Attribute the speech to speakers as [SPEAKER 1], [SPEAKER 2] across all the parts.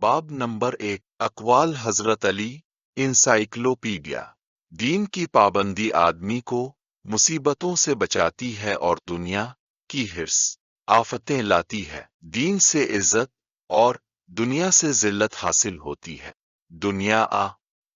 [SPEAKER 1] बाब नंबर 1 अक़वाल हज़रत अली इंसाइक्लोपीडिया। दीन की पाबंदी आदमी को मुसीबतों से बचाती है और दुनिया की हिर्स आफतें लाती है। दीन से इज्जत और दुनिया से जिल्लत हासिल होती है। दुनिया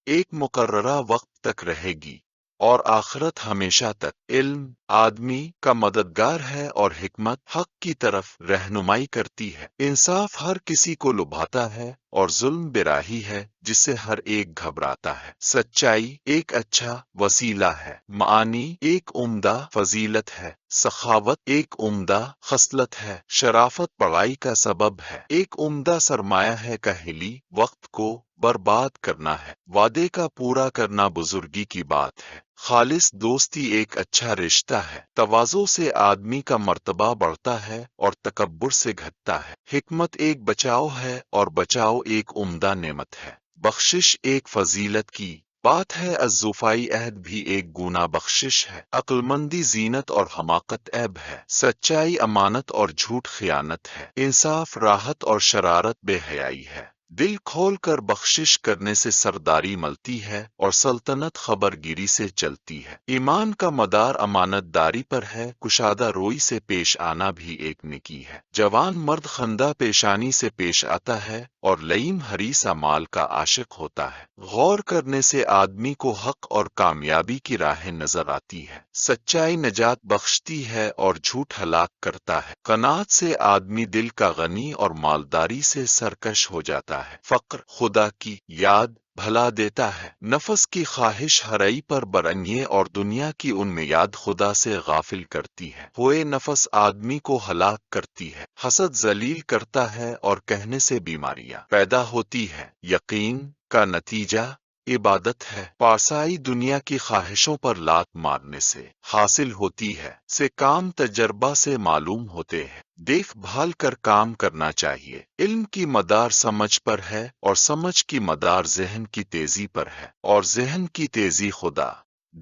[SPEAKER 1] एक मुकर्ररा वक्त तक रहेगी और आखिरत हमेशा तक। इल्म आदमी का मददगार है और हिकमत हक की तरफ रहनुमाई करती है। इंसाफ हर किसी को लुभाता है और जुल्म बिराही है जिससे हर एक घबराता है। सच्चाई एक अच्छा वसीला है। मानी एक उम्दा फजीलत है। सखावत एक उम्दा खसलत है। शराफत पढ़ाई का सबब है। एक उम्दा सरमाया है। काहिली वक्त को बर्बाद करना है। वादे का पूरा करना बुजुर्गी की बात है। खालिस दोस्ती एक अच्छा रिश्ता है। तवाज़ो से आदमी का मर्तबा बढ़ता है और तकब्बुर से घटता है। हिकमत एक बचाव है और बचाव एक उम्दा नेमत है। बख्शिश एक फजीलत की बात है। अज़्ज़ुफ़ाई अहद भी एक गुना बख्शिश है। अक्लमंदी जीनत और हमाकत ऐब है। सच्चाई अमानत और झूठ खियानत है। इंसाफ राहत और शरारत बेहयाई है। दिल खोल कर बख्शिश करने से सरदारी मलती है और सल्तनत खबरगिरी से चलती है। ईमान का मदार अमानतदारी पर है। कुशादा रोई से पेश आना भी एक नेकी है। जवान मर्द खंदा पेशानी से पेश आता है और लईम हरीसा माल का आशिक होता है। गौर करने से आदमी को हक और कामयाबी की राहें नजर आती है। सच्चाई नजात बख्शती है और झूठ हलाक करता है। कनात से आदमी दिल का गनी और मालदारी से सरकश हो जाता है। फक्र खुदा की याद भला देता है। नफस की ख्वाहिश हरई पर बरंगे और दुनिया की उनमें याद खुदा से गाफिल करती है। होए नफस आदमी को हलाक करती है। हसद जलील करता है और कहने से बीमारियां पैदा होती है। यकीन का नतीजा इबादत है। पासाई दुनिया की ख्वाहिशों पर लात मारने से हासिल होती है। से काम तजर्बा से मालूम होते हैं। देखभाल कर काम करना चाहिए। इल्म की मदार समझ पर है और समझ की मदार जहन की तेजी पर है और जहन की तेजी खुदा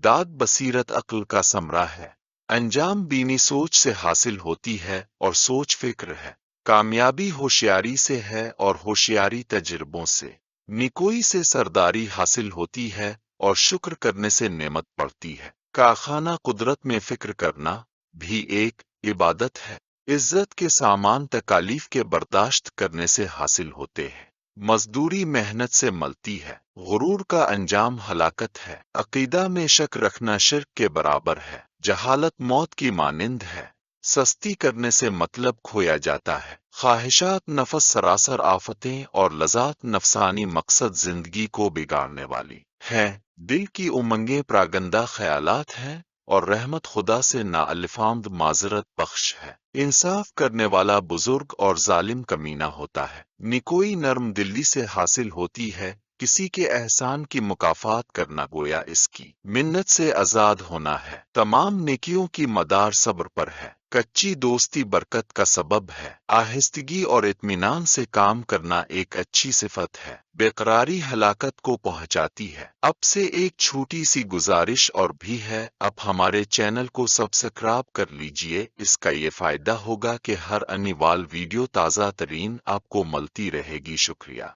[SPEAKER 1] दाद बसीरत अक्ल का समरा है। अंजाम बीनी सोच से हासिल होती है और सोच फिक्र है। कामयाबी होशियारी से है और होशियारी तजर्बों से। निकोई से सरदारी हासिल होती है और शुक्र करने से नेमत बढ़ती है। कारखाना कुदरत में फिक्र करना भी एक इबादत है। इज्जत के सामान तकालीफ के बर्दाश्त करने से हासिल होते हैं। मजदूरी मेहनत से मलती है। गुरूर का अंजाम हलाकत है। अकीदा में शक रखना शिर्क के बराबर है। जहालत मौत की मानिंद है। सस्ती करने से मतलब खोया जाता है। ख्वाहिशात नफस सरासर आफतें और लज़ात नफसानी मकसद जिंदगी को बिगाड़ने वाली है। दिल की उमंगें प्रागंदा ख्यालात हैं और रहमत खुदा से नाअलिफाम्द माजरत बख्श है। इंसाफ करने वाला बुजुर्ग और जालिम कमीना होता है। निकोई नर्म दिल्ली से हासिल होती है। किसी के एहसान की मुकाफात करना गोया इसकी मिन्नत से आजाद होना है। तमाम नेकियों की मदार सब्र पर है। कच्ची दोस्ती बरकत का सबब है। आहिस्तगी और इत्मीनान से काम करना एक अच्छी सिफत है। बेकरारी हलाकत को पहुंचाती है। अब से एक छोटी सी गुजारिश और भी है। अब हमारे चैनल को सब्सक्राइब कर लीजिए। इसका ये फायदा होगा कि हर आने वाली वीडियो ताज़ा तरीन आपको मिलती रहेगी। शुक्रिया।